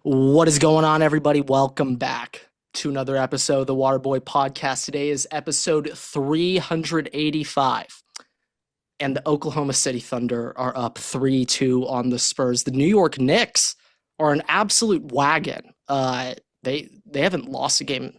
What is going on, everybody? Welcome back to another episode of the Waterboy Podcast. Today is episode 385, and the Oklahoma City Thunder are up 3-2 on the Spurs. The New York Knicks are an absolute wagon. They haven't lost a game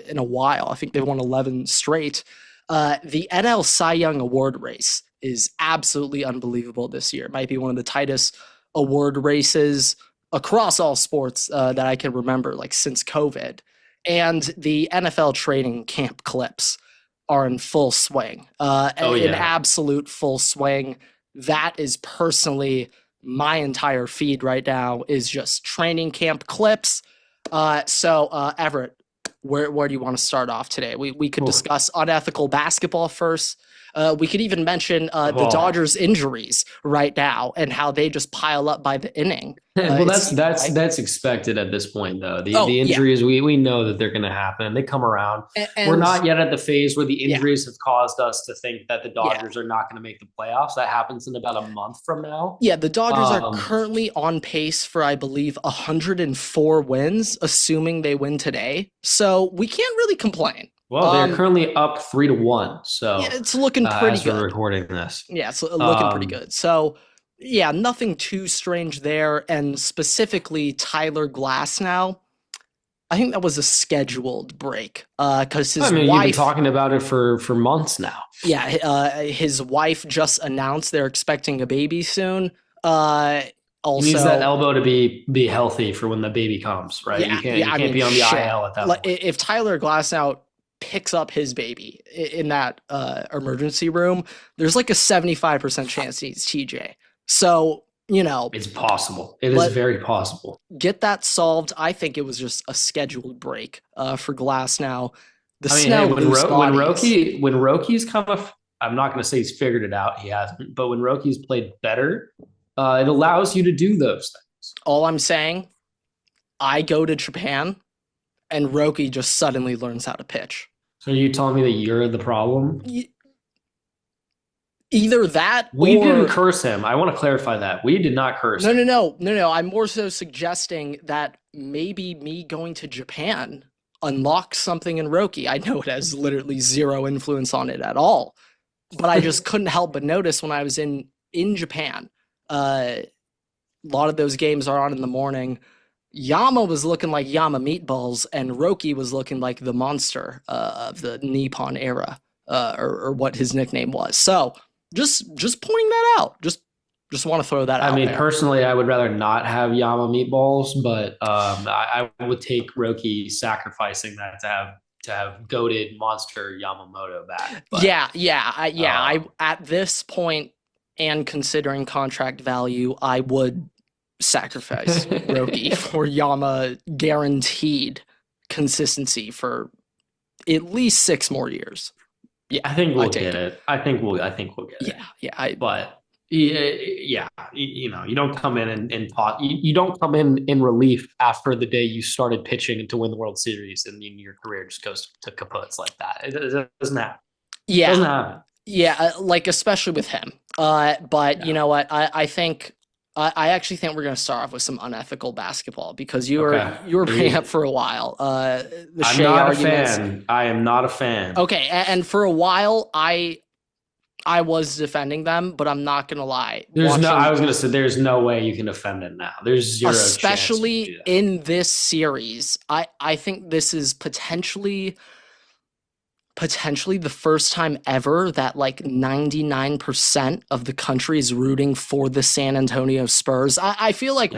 in a while. I think they've won 11 straight. The NL Cy Young Award race is absolutely unbelievable this year. It might be one of the tightest award races across all sports that I can remember, like since COVID. And the NFL training camp clips are in full swing, in absolute full swing. That is personally my entire feed right now is just training camp clips. So Everett, where do you want to start off today? We could discuss unethical basketball first. We could even mention the Dodgers' injuries right now and how they just pile up by the inning. Well, that's expected at this point, though. The injuries, we know that they're going to happen. They come around. We're not yet at the phase where the injuries have caused us to think that the Dodgers are not going to make the playoffs. That happens in about a month from now. Yeah, the Dodgers are currently on pace for, I believe, 104 wins, assuming they win today. So we can't really complain. Well, they're currently up 3-1. So yeah, it's looking pretty good. We're recording this. Yeah, it's looking pretty good. So yeah, nothing too strange there. And specifically, Tyler Glasnow, I think that was a scheduled break because his wife. You've been talking about it for months now. Yeah, his wife just announced they're expecting a baby soon. Also, he needs that elbow to be healthy for when the baby comes, right? Yeah, you can't be on the IL at that point. If Tyler Glasnow picks up his baby in that emergency room, there's like a 75% chance he's TJ. So, it's possible. It is very possible. Get that solved. I think it was just a scheduled break for Glasnow. When Roki's kind of, I'm not going to say he's figured it out. He hasn't, but when Roki's played better, it allows you to do those things. All I'm saying, I go to Japan and Roki just suddenly learns how to pitch. So are you telling me that you're the problem? Either that we didn't curse him. I want to clarify that. We did not curse him. No. I'm more so suggesting that maybe me going to Japan unlocks something in Roki. I know it has literally zero influence on it at all, but I just couldn't help but notice when I was in Japan, a lot of those games are on in the morning. Yama was looking like Yama meatballs, and Roki was looking like the monster of the Nippon era, or what his nickname was. So just pointing that out. Just want to throw that out. Personally, I would rather not have Yama meatballs, but I would take Roki sacrificing that to have goated monster Yamamoto back. But, I at this point and considering contract value, I would sacrifice Roki for Yama guaranteed consistency for at least 6 more years. Yeah, I think we'll get it. I think we'll get it. You don't come in and you don't come in relief after the day you started pitching to win the World Series and your career just goes to kaputs like that. It doesn't happen. Yeah. It doesn't happen. Yeah, like especially with him. You know what? I actually think we're going to start off with some unethical basketball because you were bringing up for a while. I'm not a fan. I am not a fan. Okay, and for a while I was defending them, but I'm not going to lie. I was going to say there's no way you can defend it now. There's zero chance. Especially in this series, I think this is potentially the first time ever that like 99% of the country is rooting for the San Antonio Spurs. I feel like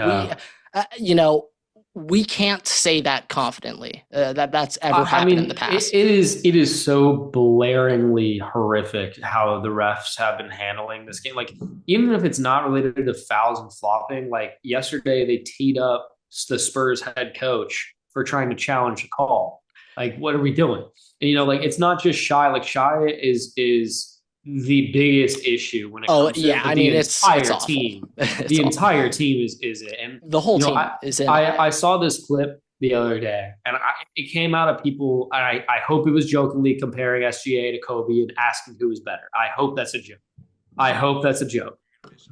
we can't say that confidently that's ever happened in the past. It is so blaringly horrific how the refs have been handling this game. Like, even if it's not related to fouls and flopping, like yesterday they teed up the Spurs head coach for trying to challenge a call. Like, what are we doing? And, it's not just Shy. Like, Shy is the biggest issue when it comes to the entire team. The entire team is it. And the whole team is in. I saw this clip the other day, and it came out of people, and I hope it was jokingly comparing SGA to Kobe and asking who was better. I hope that's a joke.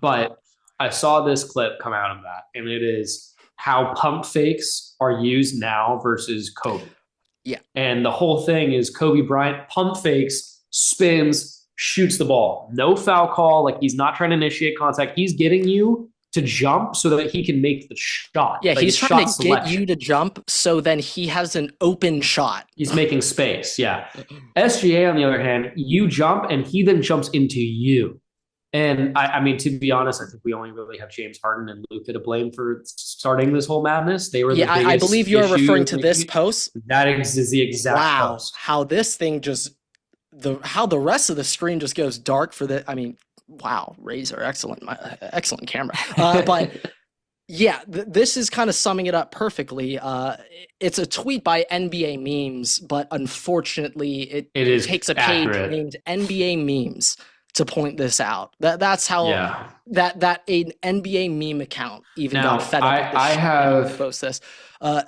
But I saw this clip come out of that, and it is how pump fakes are used now versus Kobe. Yeah. And the whole thing is Kobe Bryant pump fakes, spins, shoots the ball. No foul call. Like he's not trying to initiate contact. He's getting you to jump so that he can make the shot. Yeah, Like he's it's trying shot to get selection. you to jump so then he has an open shot. He's making space. Yeah. SGA, on the other hand, you jump and he then jumps into you. And I mean, to be honest, I think we only really have James Harden and Luka to blame for starting this whole madness. They were the Yeah, I believe biggest you're issue referring of to making this it. post. That is the exact Wow, post. how this thing just how the rest of the screen just goes dark for the. I mean, wow, Razer, excellent camera. But yeah, this is kind of summing it up perfectly. It's a tweet by NBA Memes, but unfortunately, It it is takes a page accurate. named NBA Memes to point this out. That's how Yeah. that an NBA meme account even Now, got fed up with this I shit and have post this. Uh,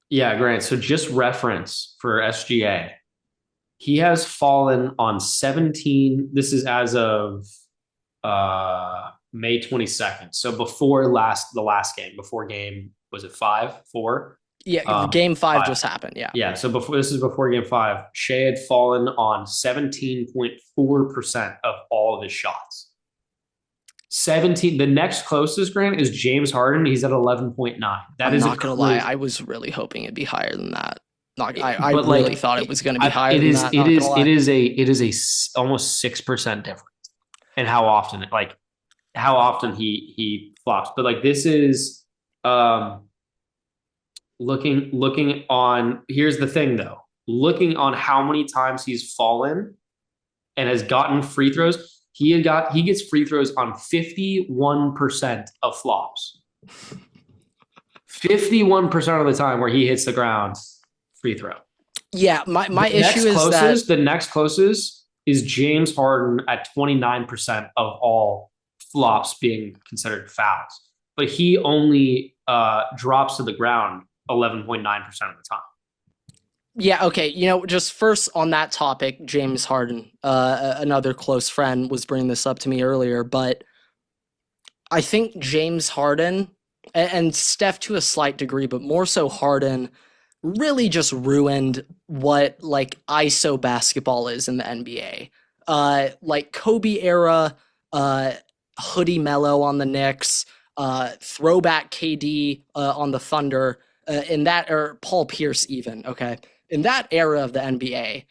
Yeah, Grant. So just reference for SGA. He has fallen on 17. This is as of May 22nd. So before the last game, before game, was it 5-4? yeah, game 5 5. just happened. Yeah. Yeah. So this is before game 5. Shea had fallen on 17.4% of all of his shots. 17. The next closest, Grant, is James Harden. He's at 11.9. I'm not gonna lie, I was really hoping it'd be higher than that. I But really like thought it was gonna be higher it than is that. it is a almost 6% difference in how often he flops. But like this is looking on. Here's the thing though, looking on how many times he's fallen and has gotten free throws. He gets free throws on 51% of flops. 51% of the time where he hits the ground, free throw. Yeah, my issue is that the next closest is James Harden at 29% of all flops being considered fouls. But he only drops to the ground 11.9% of the time. yeah, okay. Just first on that topic, James Harden, another close friend was bringing this up to me earlier, but I think James Harden and Steph to a slight degree, but more so Harden, really just ruined what like ISO basketball is in the NBA. Like Kobe era, Hoodie Mello on the Knicks, throwback KD on the Thunder, in that or Paul Pierce even. Okay, in that era of the NBA,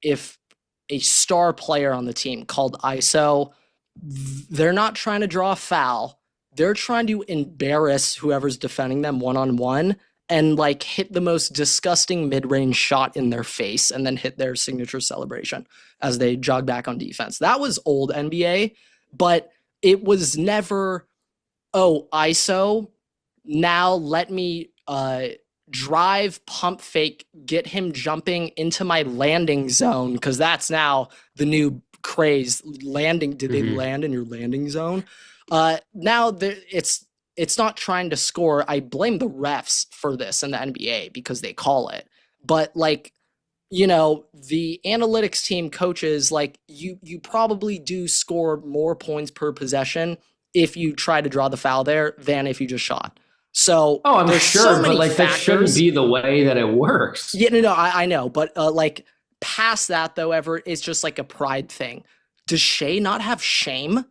if a star player on the team called ISO, they're not trying to draw a foul. They're trying to embarrass whoever's defending them one-on-one and like hit the most disgusting mid-range shot in their face and then hit their signature celebration as they jog back on defense. That was old NBA, but it was never, oh, ISO, now let me drive, pump fake, get him jumping into my landing zone, because that's now the new craze. Landing, did they land in your landing zone? Now it's not trying to score. I blame the refs for this in the NBA because they call it. But like, the analytics team coaches, like you probably do score more points per possession if you try to draw the foul there than if you just shot. So I'm there's sure, so many but like factors. that shouldn't be the way that it works. Yeah, no, I know, but like past that though, Everett, it's just like a pride thing. Does Shea not have shame?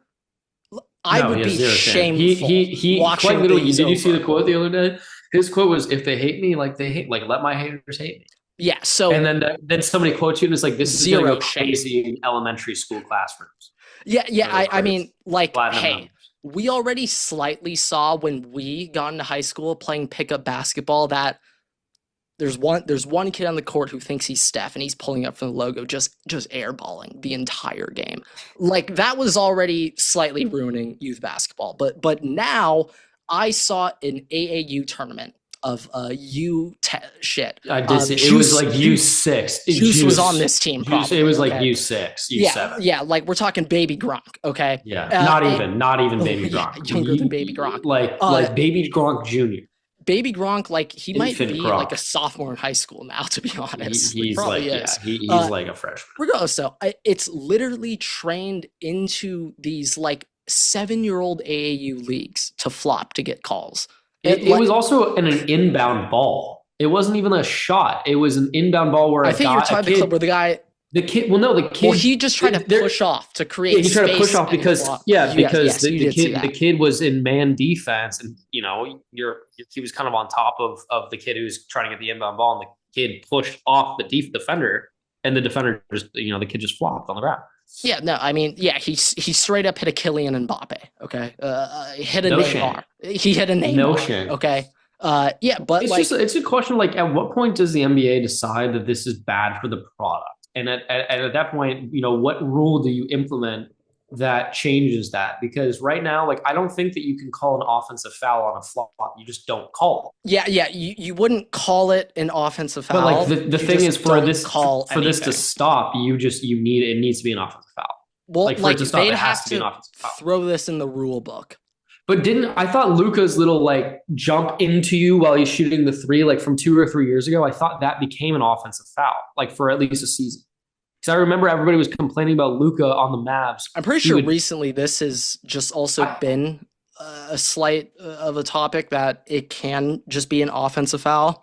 I would be shameful. He watching quite literally. things Did you see over. the quote the other day? His quote was, "If they hate me, like they hate, like let my haters hate me." Yeah. So And then somebody quotes you and it's like, "This is going to zero go shame. crazy in elementary school classrooms." Yeah. I mean, like, Platinum hey, numbers. we already slightly saw when we got into high school playing pickup basketball that there's one kid on the court who thinks he's Steph and he's pulling up from the logo, just airballing the entire game. Like that was already slightly ruining youth basketball. But now I saw an AAU tournament of shit. I did see, it was like U6. Juice was on this team. Probably, it was like okay? U6, U7. Yeah, like we're talking Baby Gronk. Okay. Yeah, not even Baby Gronk. Younger than Baby Gronk. Like Baby Gronk Jr. Baby Gronk, like he might be Gronk. like a sophomore in high school now, to be honest. He's probably like, is. Yeah, he's like a freshman. Regardless, though, it's literally trained into these like 7-year-old AAU leagues to flop to get calls. It was also an inbound ball. It wasn't even a shot. It was an inbound ball where I think you're talking about the clip where the guy. The kid. Well, no, the kid. Well, he just tried to push off to create. Yeah, he tried to push off because yes, the kid was in man defense, and he was kind of on top of the kid who was trying to get the inbound ball, and the kid pushed off the defender, and the defender just the kid just flopped on the ground. Yeah, no, I mean, yeah, he straight up hit a Kylian Mbappe. Okay, hit a No Neymar. shame. He hit a Neymar. No shame. Okay. Yeah, but it's a question like, at what point does the NBA decide that this is bad for the product? And at that point, what rule do you implement that changes that? Because right now, like, I don't think that you can call an offensive foul on a flop. You just don't call it. Yeah, you wouldn't call it an offensive foul. But like the thing is, for this to stop, it needs to be an offensive foul. Well, like, for it to stop, it has to be an offensive foul. Throw this in the rule book. But I thought Luka's little like jump into you while he's shooting the three, like from 2 or 3 years ago, I thought that became an offensive foul, like for at least a season. Because I remember everybody was complaining about Luka on the Mavs. I'm pretty sure recently this has just also been a slight of a topic that it can just be an offensive foul.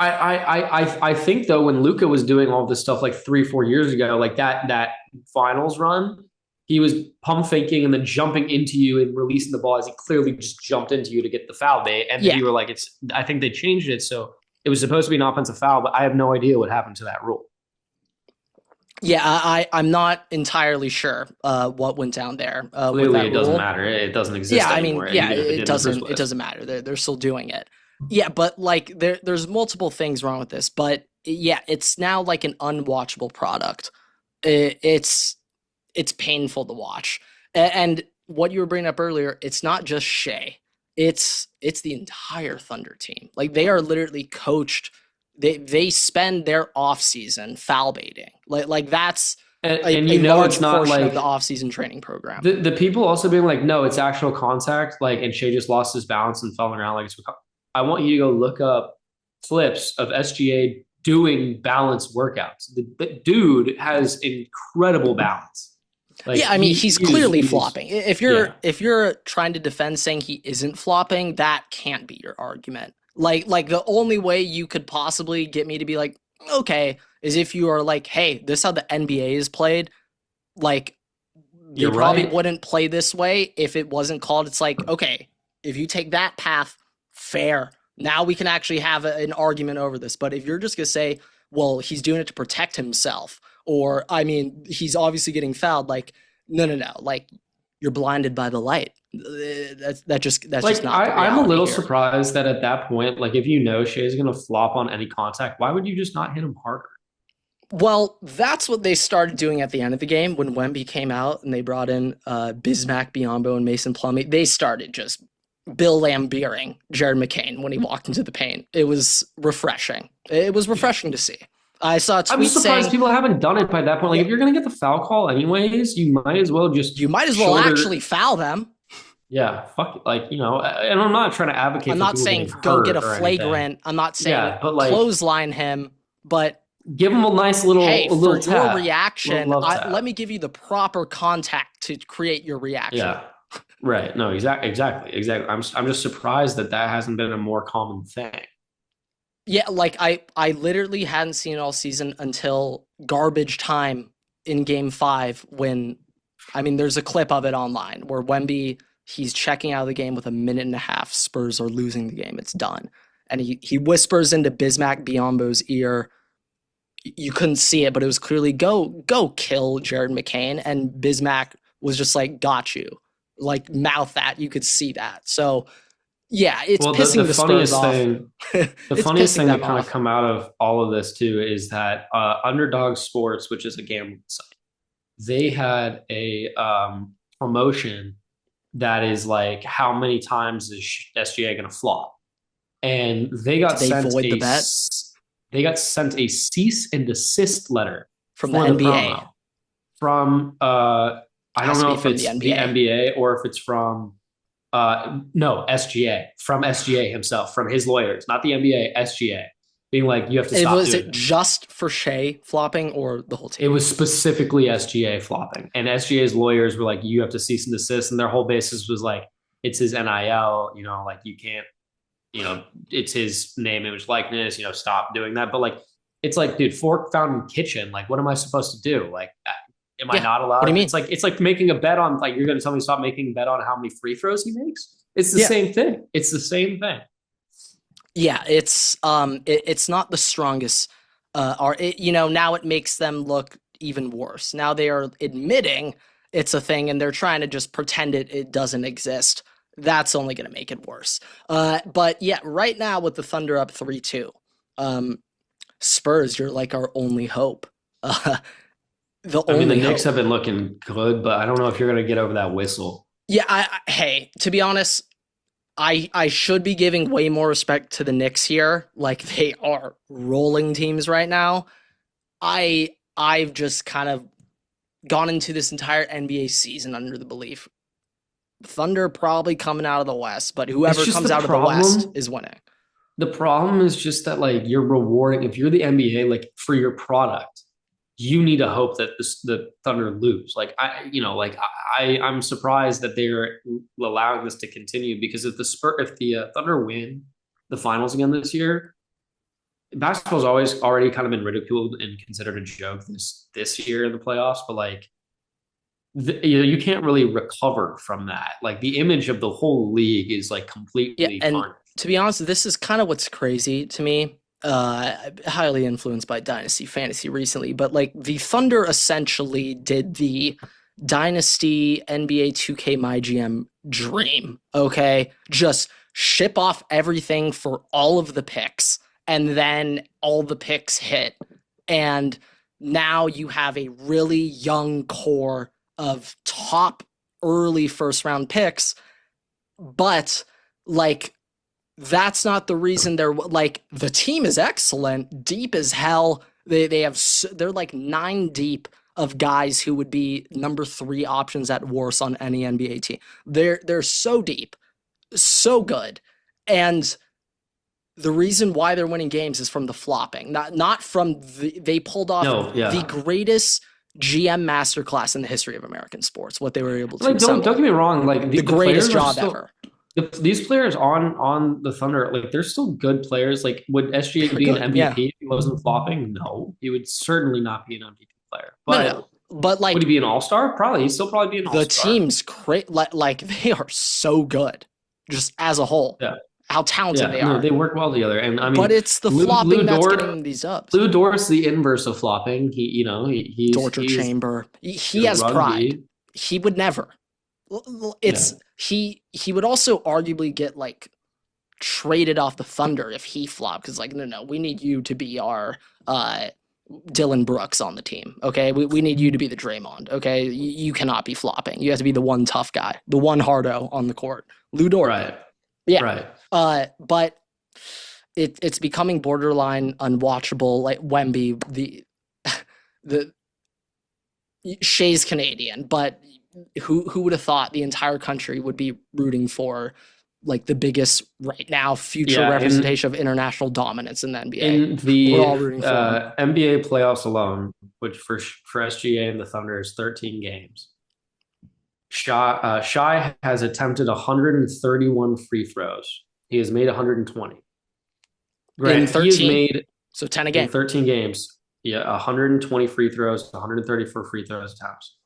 I think though, when Luka was doing all this stuff like 3-4 years ago, like that finals run, he was pump faking and then jumping into you and releasing the ball as he clearly just jumped into you to get the foul bait. And you were like, I think they changed it. So it was supposed to be an offensive foul, but I have no idea what happened to that rule. Yeah, I'm not entirely sure what went down there. Clearly, it doesn't matter. It doesn't exist anymore. Yeah, it doesn't matter. They're still doing it. Yeah, but like there's multiple things wrong with this. But yeah, it's now like an unwatchable product. It's painful to watch. And what you were bringing up earlier, it's not just Shea. It's the entire Thunder team. Like, they are literally coached. They spend their off season foul baiting. Like that's a large it's not portion like of the off season training program. The people also being like, no, it's actual contact. Like, and Shea just lost his balance and fell around. Like, I want you to go look up clips of SGA doing balance workouts. The dude has incredible balance. Like, yeah, I mean, he's clearly flopping. If you're trying to defend saying he isn't flopping, that can't be your argument. Like the only way you could possibly get me to be like, okay, is if you are like, hey, this is how the NBA is played. Like, you probably wouldn't play this way if it wasn't called. It's like, okay, if you take that path, fair. Now we can actually have an argument over this. But if you're just going to say, well, he's doing it to protect himself, or, I mean, he's obviously getting fouled, like, no. Like, you're blinded by the light. That's just not. I'm a little surprised that at that point, like, if Shea's going to flop on any contact, why would you just not hit him harder? Well, that's what they started doing at the end of the game when Wemby came out and they brought in Bismack Biyombo and Mason Plumlee. They started just Bill Lambiering Jared McCain when he walked into the paint. It was refreshing. It was refreshing to see. I saw a tweet I'm surprised people haven't done it by that point. Like, if you're going to get the foul call anyways, you might as well actually foul them. Yeah, fuck, like, and I'm not trying to advocate. I'm not saying go get a flagrant. I'm not saying clothesline him, but give him a nice little for tap, your reaction. Let me give you the proper contact to create your reaction. Yeah, right. No, exactly. I'm just surprised that hasn't been a more common thing. Yeah, like I literally hadn't seen it all season until garbage time in Game 5 when, I mean, there's a clip of it online where Wemby, he's checking out of the game with a minute and a half. Spurs are losing the game. It's done. And he whispers into Bismack Biyombo's ear. You couldn't see it, but it was clearly go kill Jared McCain. And Bismack was just like, got you. Like, mouth that. You could see that. So, yeah, it's pissing the Spurs off. The funniest thing that kind of come out of all of this too is that Underdog Sports, which is a gambling site, they had a promotion that is like, how many times is SGA going to flop? And they got sent a cease and desist letter from the NBA. I don't know if it's the NBA or if it's from SGA, from SGA himself, from his lawyers, not the NBA, SGA, being like, you have to stop. Was it just for Shea flopping or the whole team? It was specifically SGA flopping, and SGA's lawyers were like, you have to cease and desist, and their whole basis was like, it's his NIL, like you can't, it's his name, image, likeness, stop doing that. But like, it's like, dude, fork found in kitchen. Like, what am I supposed to do? Like, am I Yeah. not What do you allowed? mean? It's like making a bet on, like, you're going to tell me stop making a bet on how many free throws he makes. It's the Yeah. same thing. It's the same thing. Yeah, it's not the strongest now it makes them look even worse. Now they are admitting it's a thing and they're trying to just pretend it doesn't exist. That's only going to make it worse. But yeah, right now with the Thunder up 3-2, Spurs, you're like our only hope. Uh, the I mean, the only Knicks hope. have been looking good, but I don't know if you're going to get over that whistle. Yeah, hey, to be honest, I should be giving way more respect to the Knicks here. Like they are rolling teams right now. I've just kind of gone into this entire NBA season under the belief Thunder probably coming out of the West, but It's whoever just comes the out of the West problem. is winning. The problem is just that, like, you're rewarding, if you're the NBA, like, for your product, you need to hope that the Thunder lose. Like, I'm surprised that they're allowing this to continue, because if the Thunder win the finals again this year, basketball's always already kind of been ridiculed and considered a joke this year in the playoffs. But like, you can't really recover from that. Like, the image of the whole league is like Yeah, completely and tarnished. to be honest, this is kind of what's crazy to me. Highly influenced by Dynasty Fantasy recently, but like the Thunder essentially did the Dynasty NBA 2K My GM dream. Okay, just ship off everything for all of the picks, and then all the picks hit, and now you have a really young core of top early first round picks, but like that's not the reason they're like the team is excellent, deep as hell. They're like 9 deep of guys who would be number 3 options at worst on any NBA team. They're so deep, so good, and the reason why they're winning games is from the flopping, not from they pulled off No, the yeah. greatest GM masterclass in the history of American sports. What they were able to Like, don't assemble, get me wrong. Like, the the greatest players are job still ever. these players on the Thunder. Like, they're still good players. Like, would SGA They're be an good, yeah. MVP if he wasn't flopping? No, he would certainly not be an MVP player. No, no, no. But But would like he be an All Star? Probably. He'd still probably be an All the Star. team's great, like they are so good, just as a whole. Yeah, How talented yeah. they No, are. they work well together. And I But mean, it's the Lou Lou flopping that's getting Dort. them these ups. Lou Dort's the inverse of flopping. He's Torture chamber. He a has run pride. D. He would never. Yeah. It's he would also arguably get like traded off the Thunder if he flopped, because like no, we need you to be our Dylan Brooks on the team. Okay, we need you to be the Draymond. Okay, you cannot be flopping. You have to be the one tough guy, the one hardo on the court. Lou Dort. Right. Yeah. Right. But it's becoming borderline unwatchable. Like Wemby, the Shea's Canadian, but who would have thought the entire country would be rooting for like the biggest right now future Yeah. representation of international dominance in the NBA? In We're the all rooting for him. NBA playoffs alone, which for SGA and the Thunder is 13 games. Shy has attempted 131 free throws. He has made 120. In Grant, he has 13, made so 10 a in game. 13 games, yeah, 120 free throws, 134 free throws attempts.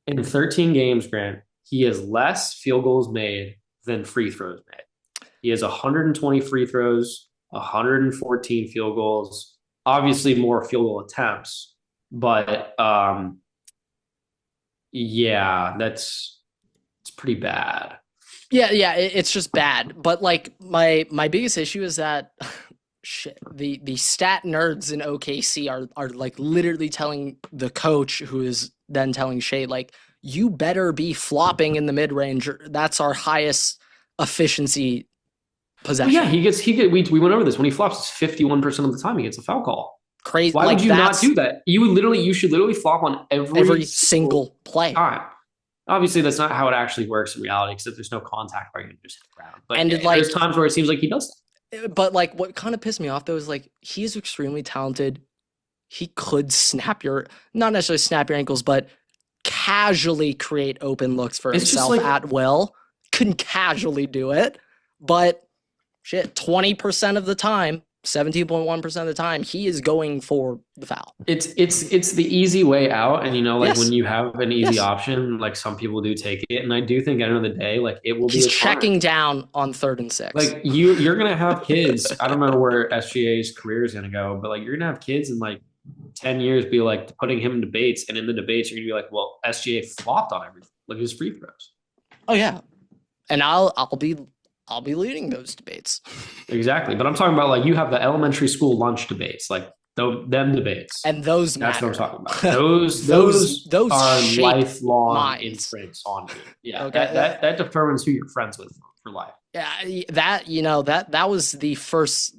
In 13 games, Grant, he has less field goals made than free throws made. He has 120 free throws, 114 field goals, obviously more field goal attempts, but yeah, it's pretty bad. Yeah, it's just bad. But like my biggest issue is that shit, the stat nerds in OKC are like literally telling the coach, who is then telling Shea, like, you better be flopping in the mid range. That's our highest efficiency possession. Yeah, we went over this. When he flops, it's 51% of the time he gets a foul call. Crazy. Why like would you not do that? You should literally flop on every single play. time. Obviously, that's not how it actually works in reality, because if there's no contact, where you can just hit the ground. But And there's times where it seems like he does that. But like, what kind of pissed me off though is like he's extremely talented. He could not necessarily snap your ankles, but casually create open looks for himself at will. can casually do it, but shit, 20% of the time, 17.1% of the time, he is going for the foul. It's the easy way out, and like when Yes. you have an easy Yes. option, like some people do take it, and I do think at the end of the day, like it will be He's a turn. checking down on 3rd and 6. Like you're gonna have kids. I don't know where SGA's career is gonna go, but like you're gonna have kids in like 10 years be like putting him in debates, and in the debates you're gonna be like, well, SGA flopped on everything, like his free throws. Oh yeah, and I'll be leading those debates. Exactly, but I'm talking about like you have the elementary school lunch debates, like them debates. And those That's matter. what I'm talking about. Those are shape lifelong minds. imprints on you. Yeah, Okay. that determines who you're friends with for life. Yeah, that was the first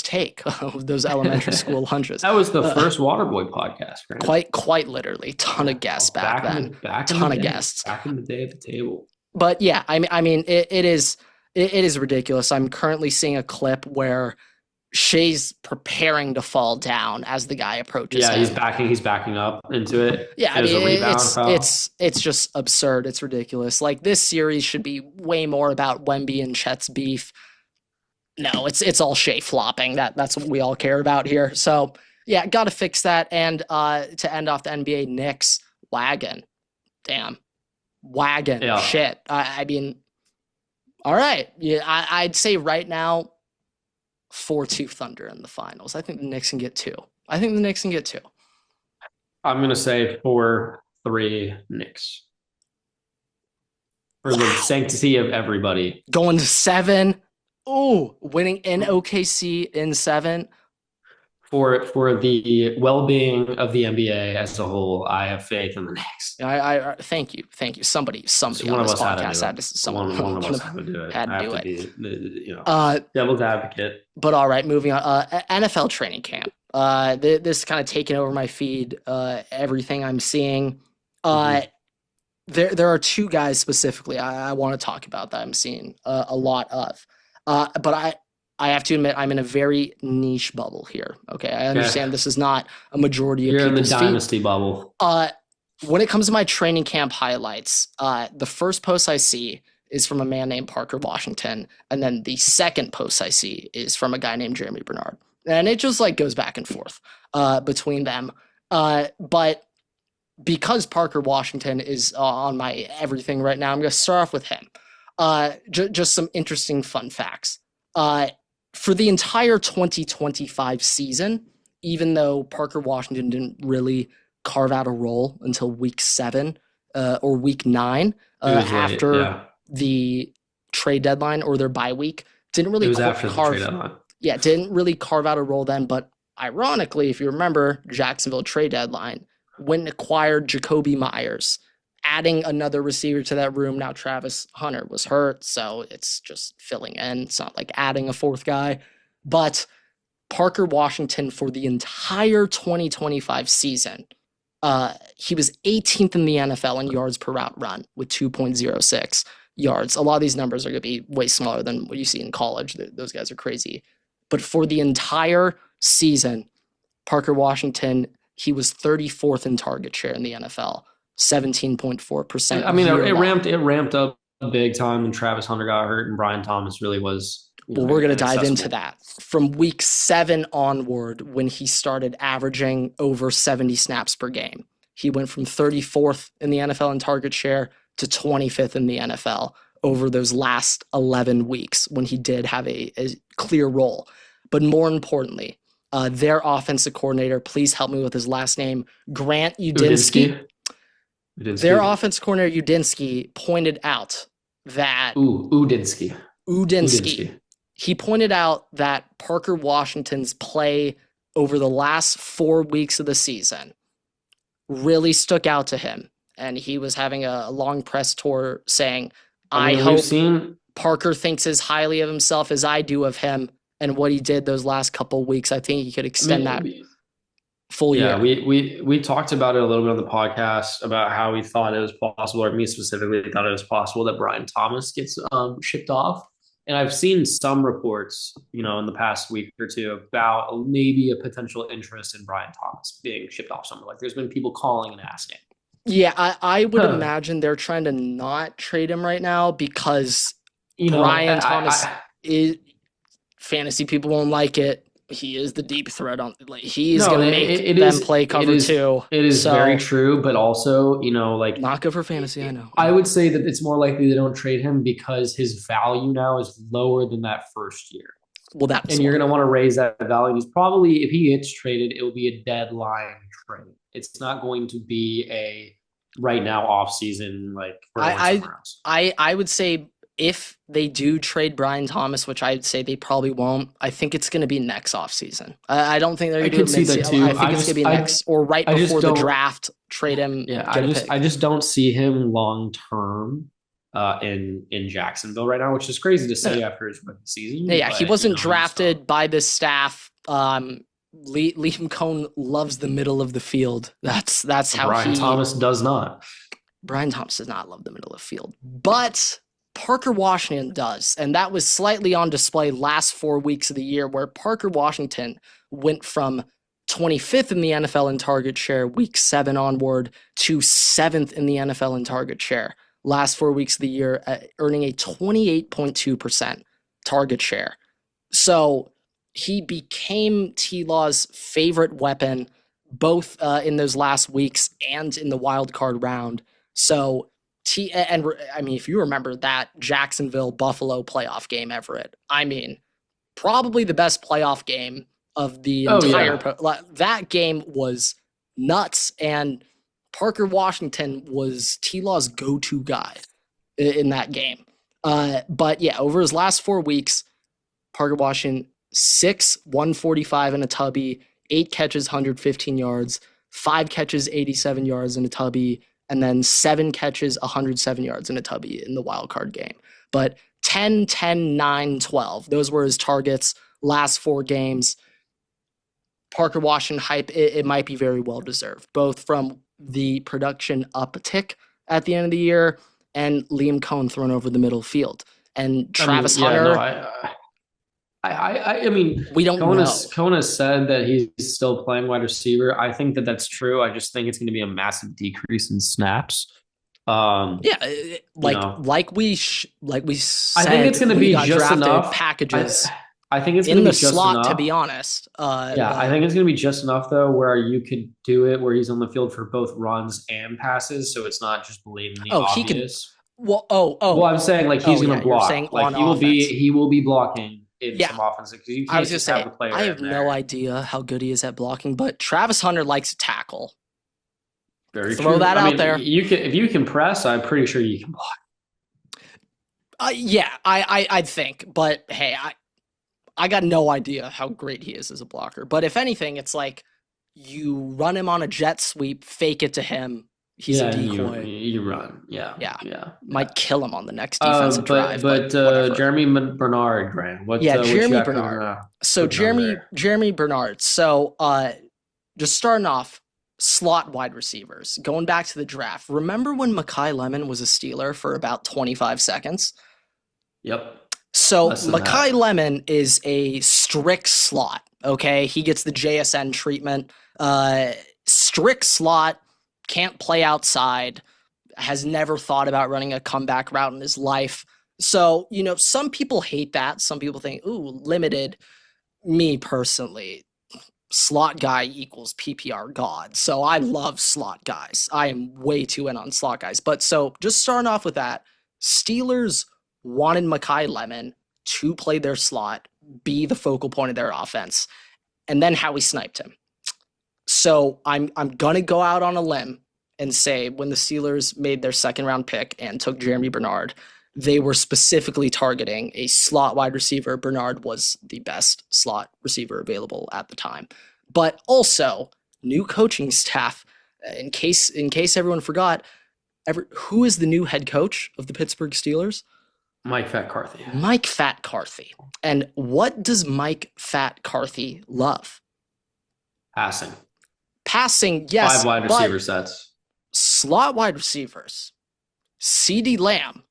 take of those elementary school lunches. That was the first Waterboy podcast, right? Quite literally, ton of guests back then. Ton of guests. Back in the day at the table. But yeah, I mean, it is ridiculous. I'm currently seeing a clip where Shea's preparing to fall down as the guy approaches Yeah, him. He's backing up into it. Yeah, I mean, it's it's just absurd. It's ridiculous. Like, this series should be way more about Wemby and Chet's beef. No, it's all Shea flopping. That's what we all care about here. So yeah, got to fix that. And to end off the NBA, Knicks wagon. Damn, wagon. Yeah. Shit. I mean, all right. Yeah, I'd say right now, 4-2 Thunder in the finals. I think the Knicks can get 2. I'm gonna say 4-3 Knicks. For the sanctity of everybody. Going to 7. Oh, winning in OKC in 7. For the well-being of the NBA as a whole, I have faith in the Knicks. I thank you. Somebody So on this podcast had to someone one of us had to do it. Had to do it. Be, devil's advocate. But all right, moving on. NFL training camp. This is kind of taking over my feed. Everything I'm seeing. There are 2 guys specifically I want to talk about that I'm seeing a lot of. But I have to admit, I'm in a very niche bubble here. Okay, I understand this is not a majority of You're in the people's dynasty feed. bubble. When it comes to my training camp highlights, the first post I see is from a man named Parker Washington, and then the second post I see is from a guy named Germie Bernard, and it just like goes back and forth between them. But because Parker Washington is on my everything right now, I'm going to start off with him. Just some interesting fun facts. For the entire 2025 season, even though Parker Washington didn't really carve out a role until week 7 or week 9 after the trade deadline or their bye week, didn't really didn't really carve out a role then. But ironically, if you remember, Jacksonville trade deadline, went and acquired Jacoby Myers, adding another receiver to that room. Now Travis Hunter was hurt, so it's just filling in. It's not like adding a 4th guy. But Parker Washington, for the entire 2025 season, he was 18th in the NFL in yards per route run with 2.06 yards. A lot of these numbers are going to be way smaller than what you see in college. Those guys are crazy. But for the entire season, Parker Washington, he was 34th in target share in the NFL. 17.4%. I mean, it ramped up big time when Travis Hunter got hurt and Brian Thomas really was. Well, we're going to dive into that. From week 7 onward, when he started averaging over 70 snaps per game, he went from 34th in the NFL in target share to 25th in the NFL over those last 11 weeks when he did have a clear role. But more importantly, their offensive coordinator, please help me with his last name, Grant Udinski. Their offense coordinator Udinski pointed out that Udinski. He pointed out that Parker Washington's play over the last 4 weeks of the season really stuck out to him, and he was having a long press tour saying, "I hope Parker thinks as highly of himself as I do of him, and what he did those last couple of weeks. I think he could extend that." Full year. We talked about it a little bit on the podcast about how we thought it was possible, or me specifically thought it was possible that Brian Thomas gets shipped off. And I've seen some reports, in the past week or 2 about maybe a potential interest in Brian Thomas being shipped off somewhere. Like there's been people calling and asking. Yeah, I would Huh. imagine they're trying to not trade him right now because You know, Brian Thomas is fantasy people won't like it. He is the deep threat on like he's no, gonna it, make it them is play it cover is two. it is very So true, but also, like not good for fantasy, I know. I would say that it's more likely they don't trade him because his value now is lower than that first year. Well, that was And you're why. going to want to raise that value. He's probably, if he gets traded, it will be a deadline trade. It's not going to be a right now off season, like we're going I somewhere else. I would say if they do trade Brian Thomas, which I'd say they probably won't, I think it's going to be next offseason. I don't think they're I going to do could it see mid that season. I too. think it's going to be next or right I just before the don't, draft. Trade him, yeah, get a I pick. just don't see him long term in Jacksonville right now, which is crazy to say after his rookie season. Yeah, he But wasn't he's still, drafted by this staff. Liam Cohn loves the middle of the field. That's how Brian he. Thomas does not. Brian Thomas does not love the middle of the field, but Parker Washington does, and that was slightly on display last 4 weeks of the year, where Parker Washington went from 25th in the NFL in target share week 7 onward to 7th in the NFL in target share last 4 weeks of the year, earning a 28.2% target share. So he became T-Law's favorite weapon, both in those last weeks and in the wild card round. So I mean, if you remember that Jacksonville Buffalo playoff game, Everett, I mean, probably the best playoff game of the Oh entire. yeah, That game was nuts, and Parker Washington was T-Law's go-to guy in that game. But yeah, over his last 4 weeks, Parker Washington, 145 in a tubby, 8 catches, 115 yards, 5 catches, 87 yards in a tubby, and then 7 catches, 107 yards in a tubby in the wild card game. But 10, 10, 9, 12. Those were his targets last 4 games. Parker Washington hype, it might be very well deserved, both from the production uptick at the end of the year and Liam Cohn thrown over the middle field. And Travis yeah, no, Hunter, I mean, we don't know. Cohen has said that he's still playing wide receiver. I think that that's true. I just think it's going to be a massive decrease in snaps. Yeah, You know, like we I think said it's going to when he be got just drafted, enough. packages I think it's going in to the be just slot. To enough. be honest, Yeah, I think it's going to be just enough though, where you could do it where he's on the field for both runs and passes, so it's not just blatantly oh, he can. obvious. Well, Well, I'm saying like he's oh going yeah, to you're saying block. Like on offense. he will be blocking in Yeah, some offenses because you I can't was gonna just have say the player I have in no there. idea how good he is at blocking, but Travis Hunter likes to tackle. Very Throw true. that I out mean, there. you can if you can press, I'm pretty sure you can block. Yeah, I'd think, but hey, I got no idea how great he is as a blocker. But if anything, it's like you run him on a jet sweep, fake it to him. He's a Yeah, and decoy. you run. Yeah, Yeah, yeah, yeah. might kill him on the next defensive drive, but But whatever. Jeremy Bernard, Grant, Yeah, what you Germie got Bernard. So cooking over Jeremy there? Jeremy Bernard. So just starting off, slot wide receivers. Going back to the draft. Remember when Mekhi Lemon was a Steeler for about 25 seconds? Yep, So less than Mekhi that. Lemon is a strict slot. Okay, he gets the JSN treatment. Strict slot, can't play outside, has never thought about running a comeback route in his life. So, some people hate that. Some people think, ooh, limited. Me personally, slot guy equals PPR god. So I love slot guys. I am way too in on slot guys. But so just starting off with that, Steelers wanted Mekhi Lemon to play their slot, be the focal point of their offense, and then Howie sniped him. So I'm gonna go out on a limb and say when the Steelers made their second round pick and took Jeremy Bernard, they were specifically targeting a slot wide receiver. Bernard was the best slot receiver available at the time. But also, new coaching staff. In case everyone forgot, who is the new head coach of the Pittsburgh Steelers? Mike Fat Carthy. Mike Fat Carthy. And what does Mike Fat Carthy love? Passing. Passing, yes, 5 wide but receiver sets. slot wide receivers. CeeDee Lamb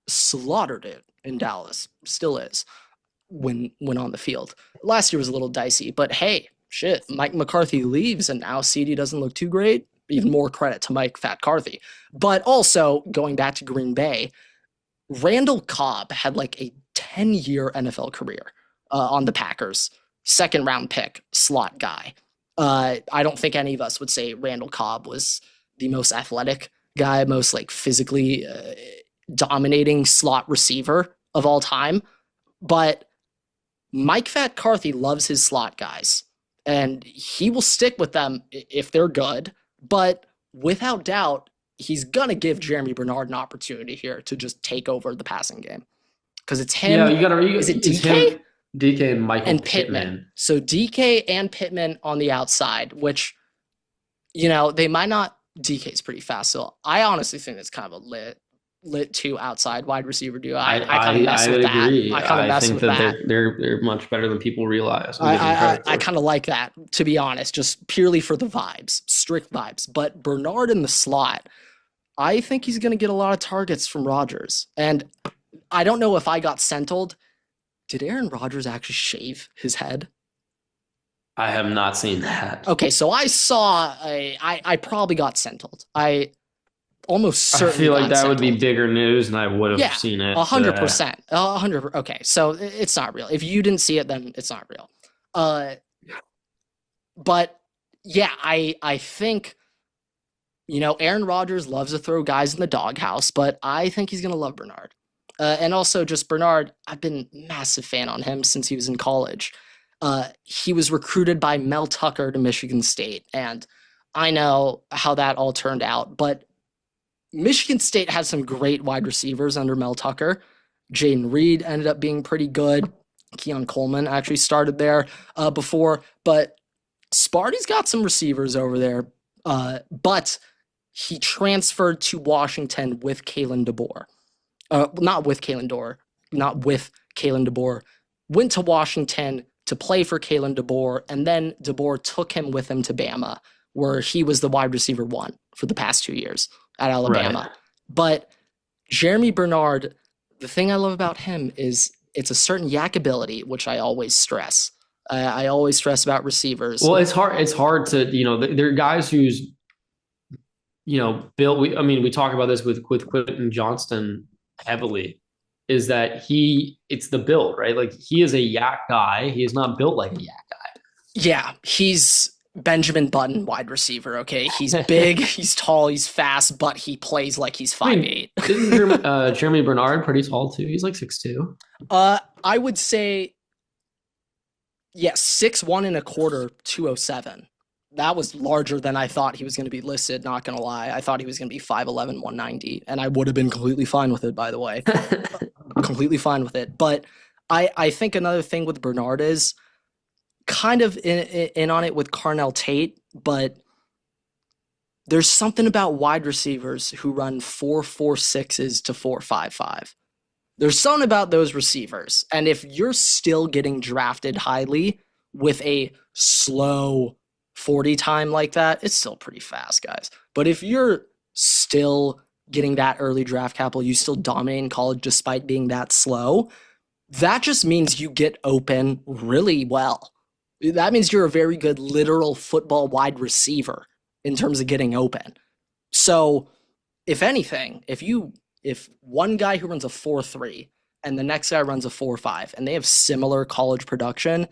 slaughtered it in Dallas, still is, when on the field. Last year was a little dicey, but hey, shit, Mike McCarthy leaves and now CeeDee doesn't look too great. even more credit to Mike Fat Carthy. But also, going back to Green Bay, Randall Cobb had like a 10-year NFL career on the Packers, second round pick, slot guy. I don't think any of us would say Randall Cobb was the most athletic guy, most like physically dominating slot receiver of all time. But Mike Fat Carthy loves his slot guys, and he will stick with them if they're good. But without doubt, he's going to give Germie Bernard an opportunity here to just take over the passing game. Because it's him. Yeah, you got to. Is it DK? DK and Michael and Pittman. So DK and Pittman on the outside, which, they might not. DK's pretty fast. So I honestly think it's kind of a lit two outside wide receiver duo. I kind of mess with that. Agree. I kind of mess think with that. that. They're much better than people realize. I kind of like that, to be honest, just purely for the vibes, strict vibes. But Bernard in the slot, I think he's going to get a lot of targets from Rodgers. And I don't know if I got sentled. Did Aaron Rodgers actually shave his head? I have not seen that. Okay, so I saw I probably got sentled. I almost certainly I feel like that sentled. would be bigger news, and I would have seen it. 100%. 100%. Okay, so it's not real. If you didn't see it, then it's not real. But yeah, I think Aaron Rodgers loves to throw guys in the doghouse, but I think he's gonna love Bernard. And also just Bernard, I've been a massive fan on him since he was in college. He was recruited by Mel Tucker to Michigan State, and I know how that all turned out, but Michigan State has some great wide receivers under Mel Tucker. Jaden Reed ended up being pretty good. Keon Coleman actually started there before, but Sparty's got some receivers over there, but he transferred to Washington with Kalen DeBoer. Not with Kalen DeBoer, went to Washington to play for Kalen DeBoer, and then DeBoer took him with him to Bama, where he was the wide receiver one for the past 2 years at Alabama. Right. But Germie Bernard, the thing I love about him is it's a certain yak ability, which I always stress. I always stress about receivers. Well, it's hard to, there are guys who's, built. We talk about this with Quentin Johnston heavily, is that it's the build, right? Like, he is a yak guy. He is not built like a yak guy. Yeah, he's Benjamin Button wide receiver, okay? He's big, he's tall, he's fast, but he plays like he's 5'8". Isn't Germie Bernard pretty tall too? He's like 6'2". I would say, yes, 6'1" and a quarter, 207. That was larger than I thought he was going to be listed, not going to lie. I thought he was going to be 5'11", 190, and I would have been completely fine with it, by the way. Completely fine with it. But I think another thing with Bernard is kind of in on it with Carnell Tate, but there's something about wide receivers who run 4.46s to 4.55. There's something about those receivers. And if you're still getting drafted highly with a slow 40 time like that, it's still pretty fast, guys. But if you're still getting that early draft capital, you still dominate in college despite being that slow, that just means you get open really well. That means you're a very good literal football wide receiver in terms of getting open. So if anything, if one guy who runs a 4.3 and the next guy runs a 4.5 and they have similar college production,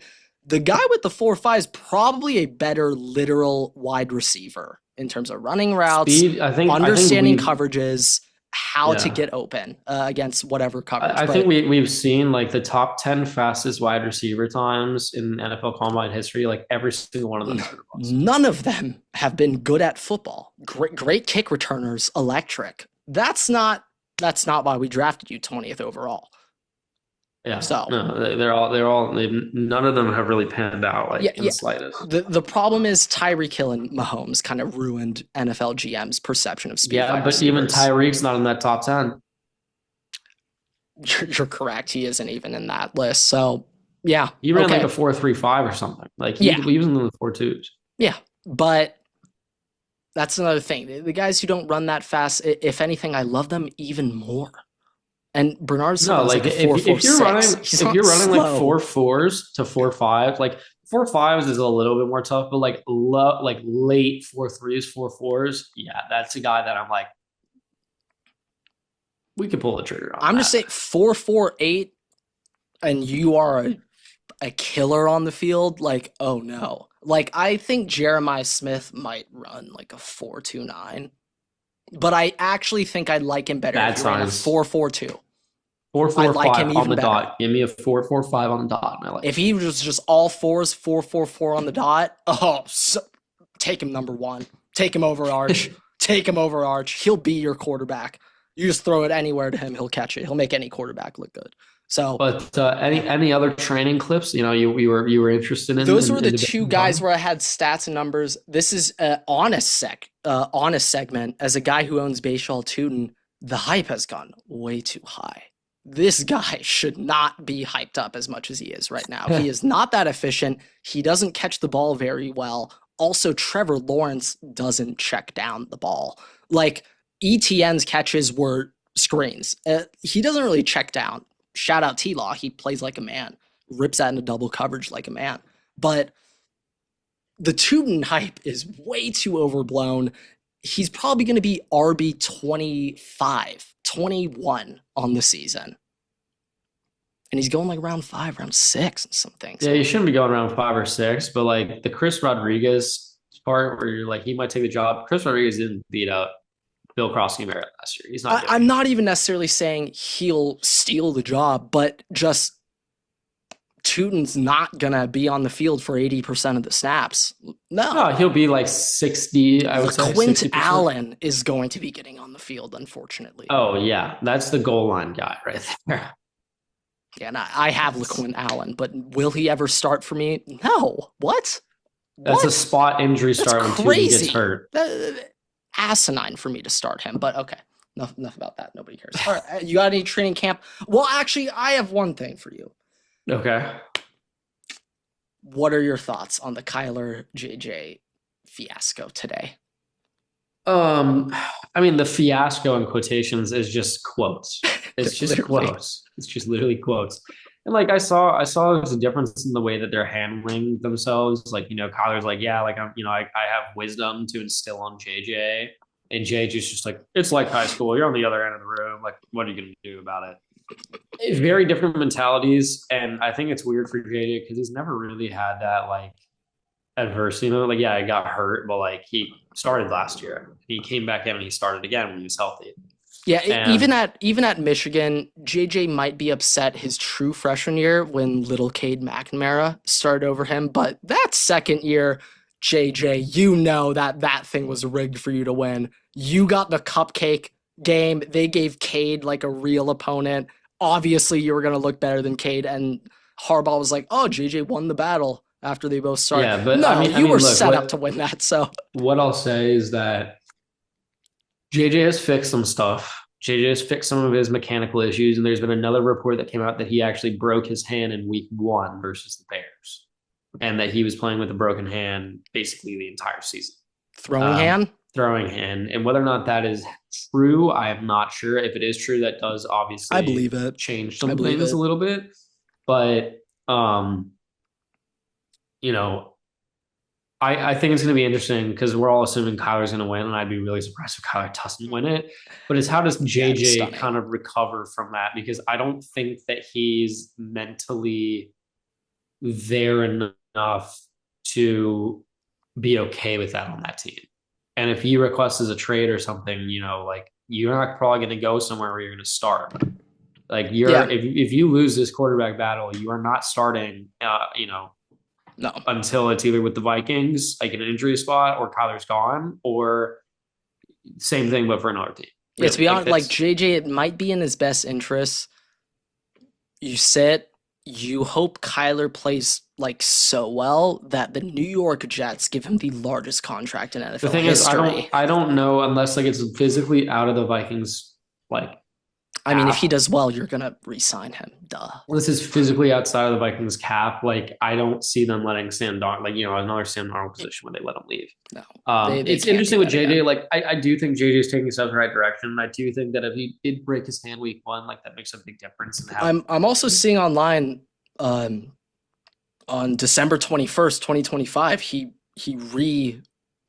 the guy with the 4.5 is probably a better literal wide receiver in terms of running routes, Speed, understanding coverages, how to get open against whatever coverage. I think we've seen like the top 10 fastest wide receiver times in NFL Combine history. Like, every single one of them. None of them have been good at football. Great kick returners, electric. That's not why we drafted you 20th overall. Yeah. So no, none of them have really panned out in the slightest. The problem is Tyreek Hill and Mahomes kind of ruined NFL GM's perception of speed. Yeah, but even Tyreek's not in that top 10. You're correct. He isn't even in that list. So yeah, he ran like a 4.35 or something. Like he was in the 4.2s. Yeah, but that's another thing. The guys who don't run that fast, if anything, I love them even more. And Bernard's if you're running like 4.4s to 4.5, like 4.5s is a little bit more tough, but like late 4.3s, 4.4s, yeah, that's a guy that I'm like, we could pull the trigger on I'm just that. saying 4.48 and you are a killer on the field, like, oh no. Like, I think Jeremiah Smith might run like a 4.29, but I actually think I'd like him better if Bad he ran a signs. 4.42. Four I four like five him on even the better. dot. Give me a 4.45 on the dot, and I like If it. he was just all fours, 4.44 on the dot, oh, so, take him number one. Take him over Arch. Take him over Arch. He'll be your quarterback. You just throw it anywhere to him, he'll catch it. He'll make any quarterback look good. So But any other training clips? You were interested in those in, were the in two debating guys on? where I had stats and numbers. This is an honest segment. As a guy who owns Bayshall Tootin, the hype has gone way too high. This guy should not be hyped up as much as he is right now. He is not that efficient. He doesn't catch the ball very well. Also, Trevor Lawrence doesn't check down the ball. Like, ETN's catches were screens. He doesn't really check down. Shout out T-Law. He plays like a man, rips that into double coverage like a man. But the Tootin hype is way too overblown. He's probably going to be RB 25, 21 on the season. And he's going like round 5, round 6 and something. Yeah, So you shouldn't be going around 5 or 6, but like the Chris Rodriguez part where you're like he might take the job. Chris Rodriguez didn't beat up Bill Crosby Merritt last year. He's not doing I'm it. not even necessarily saying he'll steal the job, but just Tootin's not going to be on the field for 80% of the snaps. No. No, he'll be like 60, I would say LaQuint 60%. Allen is going to be getting on the field, unfortunately. Oh yeah, that's the goal line guy right there. Yeah, and I have That's LaQuint Allen, but will he ever start for me? No. What? that's a What? spot injury That's start when Tootin gets crazy. hurt. Asinine for me to start him, but okay. Enough about that. Nobody cares. All right, you got any training camp? Well, actually, I have one thing for you. Okay. What are your thoughts on the Kyler JJ fiasco today? Um, I mean, the fiasco in quotations is just quotes. It's just Literally. quotes. It's just literally quotes. And like I saw there's a difference in the way that they're handling themselves. Like, Kyler's like, yeah, like I have wisdom to instill on JJ. And JJ's just like, it's like high school. You're on the other end of the room. Like, what are you gonna do about it? It's very different mentalities. And I think it's weird for JJ because he's never really had that like adversity. Like, yeah, he got hurt, but like he started last year. He came back in and he started again when he was healthy. Yeah, And even at Michigan, JJ might be upset his true freshman year when little Cade McNamara started over him, but that second year, JJ, you know that thing was rigged for you to win. You got the cupcake game. They gave Cade like a real opponent. Obviously, you were going to look better than Cade, and Harbaugh was like, "Oh, JJ won the battle after they both started." yeah, but No, I you mean, were look, set up to win that. So what I'll say is that JJ has fixed some stuff. JJ has fixed some of his mechanical issues, and there's been another report that came out that he actually broke his hand in week 1 versus the Bears, and that he was playing with a broken hand basically the entire season. throwing Um, hand, Throwing hand, and whether or not that is true, I am not sure. If it is true, that does I obviously believe it. change I some believe things a it. little bit. But you know, I think it's going to be interesting because we're all assuming Kyler's going to win, and I'd be really surprised if Kyler doesn't win it. But it's how does That'd be JJ stunning. kind of recover from that? Because I don't think that he's mentally there enough to be okay with that on that team. And if he requests as a trade or something, like you're not probably going to go somewhere where you're going to start. Like Yeah, if you lose this quarterback battle, you are not starting. no. Until it's either with the Vikings, like in an injury spot, or Kyler's gone, or same thing, but for another team. Yeah, to Really, be like honest, like that's JJ, it might be in his best interest. You sit, you hope Kyler plays like so well that the New York Jets give him the largest contract in the NFL thing is, I history. don't I don't know unless like it's physically out of the Vikings like I mean, if he cap. does well, you're gonna re-sign him. Duh. This is physically outside of the Vikings cap. Like I don't see them letting Sam Darnold, like another Sam Darnold position where they let him leave. No, they It's can't do interesting with that JJ. again. Like I do think JJ is taking stuff in the right direction. I do think that if he did break his hand week 1, like that makes a big difference in how. I'm also seeing online, um, on December 21st, 2025, he re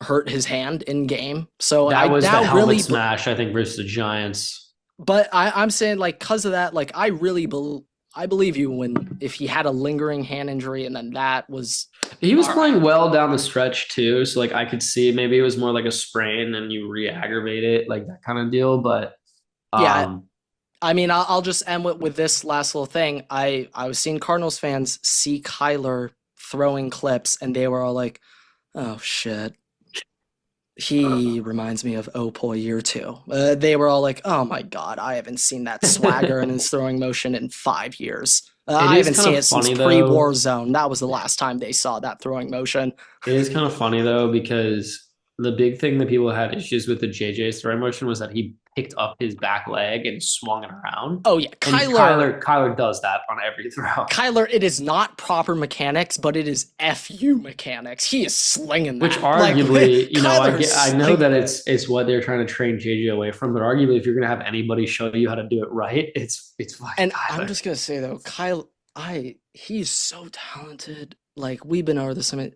hurt his hand in game. So That I was the now helmet really, smash, I think, versus the Giants. but I'm saying like because of that, like I believe you when if he had a lingering hand injury and then that was He was all right. playing well down the stretch too, so like I could see maybe it was more like a sprain and you re-aggravate it, like that kind of deal. But Yeah, um, I mean, I'll just end with this last little thing. I was seeing Cardinals fans see Kyler throwing clips, and they were all like, "Oh shit, he reminds me of Opo year two." They were all like, "Oh my god, I haven't seen that swagger in his throwing motion in 5 years. it I is haven't kind seen of it since funny though. pre-war zone. That was the last time they saw that throwing motion." It is kind of funny though because the big thing that people had issues with the JJ's throwing motion was that he picked up his back leg and swung it around. Oh yeah, And Kyler does that on every throw. Kyler, it is not proper mechanics, but it is FU mechanics. He is slinging Which that. Like arguably, I Kyler's know like, that it's what they're trying to train JJ away from, but arguably, if you're going to have anybody show you how to do it right, it's fucking and I'm Kyler. just gonna say though, Kyle, he's so talented. Like we've been over this. I mean,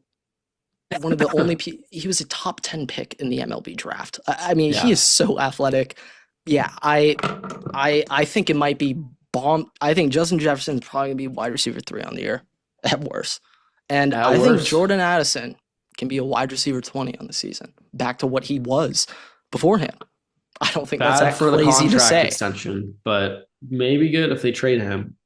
one of the only he was a top 10 pick in the MLB draft. I mean, he Yeah, is so athletic. Yeah, I think it might be bomb. I think Justin Jefferson's probably gonna be wide receiver 3 on the year at worst, and at I think worst, Jordan Addison can be a wide receiver 20 on the season, back to what he was beforehand. I don't think that's bad that for the crazy to contract say. extension, but maybe good if they trade him.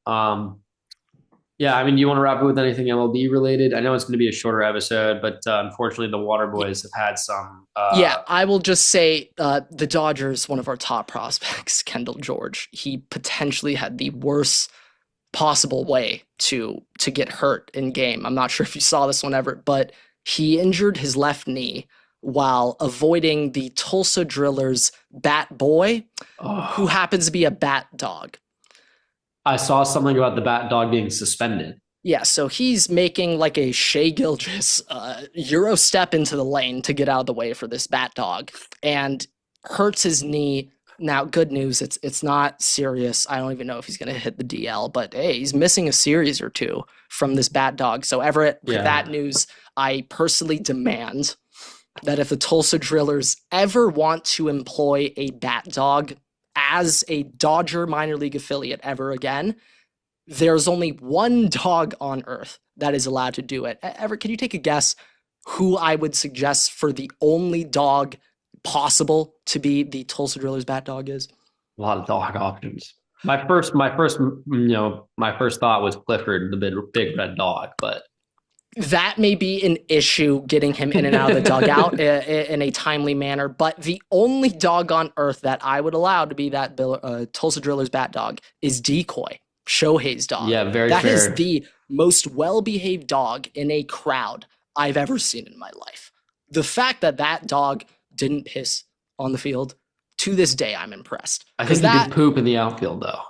Yeah, I mean, you want to wrap it with anything MLB related? I know it's going to be a shorter episode, but unfortunately, the Water Boys have had some. Yeah, I will just say the Dodgers, one of our top prospects, Kendall George, he potentially had the worst possible way to get hurt in game. I'm not sure if you saw this one, Everett, but he injured his left knee while avoiding the Tulsa Drillers bat boy, who Oh, happens to be a bat dog. I saw something about the bat dog being suspended. Yeah, so he's making like a Shea Gilgis Euro step into the lane to get out of the way for this bat dog and hurts his knee. Now, good news, it's not serious. I don't even know if he's going to hit the DL, but hey, he's missing a series or two from this bat dog. So, Everett, with Yeah, that news, I personally demand that if the Tulsa Drillers ever want to employ a bat dog as a Dodger minor league affiliate ever again, there's only one dog on earth that is allowed to do it. Everett, can you take a guess who I would suggest for the only dog possible to be the Tulsa Drillers bat dog is? a lot of dog options. My first thought was Clifford, the big red dog, but That may be an issue getting him in and out of the dugout in a timely manner, but the only dog on earth that I would allow to be that Tulsa Drillers bat dog is Decoy, Shohei's dog. yeah, very That is fair. the most well-behaved dog in a crowd I've ever seen in my life. The fact that that dog didn't piss on the field, to this day, I'm impressed. I Because think he did that, poop in the outfield though.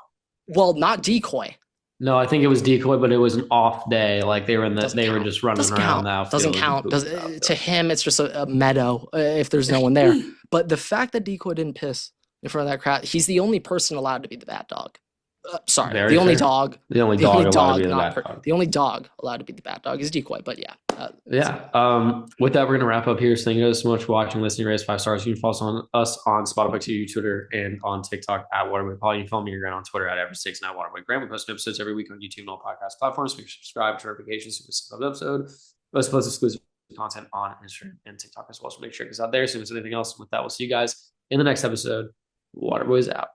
well, not Decoy. No, I think it was decoy, but it was an off day. Like Doesn't they were count. just running Doesn't around count. the Doesn't outfield and count. pooped Does in the to outfield. him it's just a meadow if there's no one there. But the fact that Decoy didn't piss in front of that crowd, he's the only person allowed to be the bat dog. Sorry, Very the only fair. dog. The only The only dog allowed to be dog, the not bat dog. the only dog allowed to be the bat dog is Decoy. But yeah, Yeah. With that, we're gonna wrap up here. So thank you guys so much for watching, listening, raise 5 stars. You can follow us on Spotify, YouTube, Twitter, and on TikTok at Waterboy Paul. You can follow me around on Twitter at Everett6 and at Waterboy Graham. We post episodes every week on YouTube and all podcast platforms. Make sure to subscribe to notifications so you miss another episode. We also post exclusive content on Instagram and TikTok as well. So make sure to check us out there. So if there's anything else, with that, we'll see you guys in the next episode. Waterboys out.